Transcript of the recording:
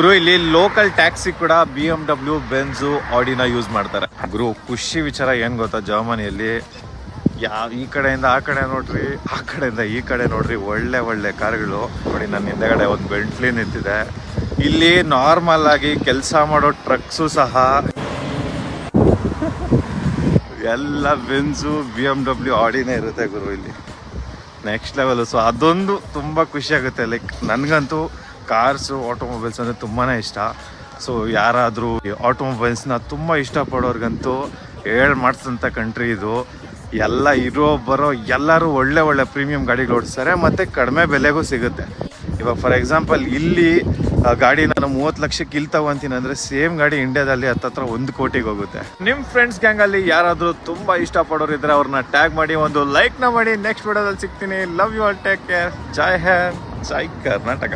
ಗುರು ಇಲ್ಲಿ local taxi ಕೂಡ BMW, Benz, ಆಡಿನ ಯೂಸ್ ಮಾಡ್ತಾರೆ. ಗುರು ಖುಷಿ ವಿಚಾರ ಏನ್ ಗೊತ್ತಾ, ಜರ್ಮನಿಯಲ್ಲಿ ಈ ಕಡೆಯಿಂದ ಆ ಕಡೆ ನೋಡ್ರಿ, ಆ ಕಡೆಯಿಂದ ಈ ಕಡೆ ನೋಡ್ರಿ, ಒಳ್ಳೆ ಕಾರ್ಗಳು ನೋಡಿ. ನನ್ನ ಹಿಂದೆಗಡೆ ಒಂದು ಬೆಂಟ್ಲಿ ನಿಂತಿದೆ. ಇಲ್ಲಿ ನಾರ್ಮಲ್ ಆಗಿ ಕೆಲಸ ಮಾಡೋ ಟ್ರಕ್ಸು ಸಹ ಎಲ್ಲ ಬೆನ್ಸು, BMW, ಆಡಿನೇ ಇರುತ್ತೆ ಗುರು ಇಲ್ಲಿ. Next level. ಸೊ ಅದೊಂದು ತುಂಬ ಖುಷಿ ಆಗುತ್ತೆ. ಲೈಕ್ ನನಗಂತೂ ಕಾರ್ಸು, ಆಟೋಮೊಬೈಲ್ಸ್ ಅಂದರೆ ತುಂಬಾ ಇಷ್ಟ. ಸೊ ಯಾರಾದರೂ ಆಟೋಮೊಬೈಲ್ಸ್ನ ತುಂಬ ಇಷ್ಟಪಡೋರ್ಗಂತೂ ಮಾಡಿಸಿದಂಥ ಕಂಟ್ರಿ ಇದು. ಎಲ್ಲ ಬರೋ ಎಲ್ಲರೂ ಒಳ್ಳೆ ಪ್ರೀಮಿಯಂ ಗಾಡಿಗಳು ಓಡಿಸ್ತಾರೆ ಮತ್ತು ಕಡಿಮೆ ಬೆಲೆಗೂ ಸಿಗುತ್ತೆ. ಇವಾಗ ಫಾರ್ ಎಕ್ಸಾಂಪಲ್ ಇಲ್ಲಿ ಗಾಡಿ ನಾನು 30 ಲಕ್ಷಕ್ಕೆ ಇಲ್ಲಿ ತಗೊಂತೀನಿ ಅಂದರೆ ಸೇಮ್ ಗಾಡಿ ಇಂಡಿಯಾದಲ್ಲಿ ಹತ್ತತ್ರ 1 ಕೋಟಿಗೆ ಹೋಗುತ್ತೆ. ನಿಮ್ಮ ಫ್ರೆಂಡ್ಸ್ ಗ್ಯಾಂಗಲ್ಲಿ ಯಾರಾದರೂ ತುಂಬ ಇಷ್ಟಪಡೋರು ಇದ್ದರೆ ಅವ್ರನ್ನ ಟ್ಯಾಗ್ ಮಾಡಿ, ಒಂದು ಲೈಕ್ನ ಮಾಡಿ. ನೆಕ್ಸ್ಟ್ ವಿಡಿಯೋದಲ್ಲಿ ಸಿಗ್ತೀನಿ. Love you all, take care. ಜೈ ಹಿಂದ್, ಜೈ ಕರ್ನಾಟಕ.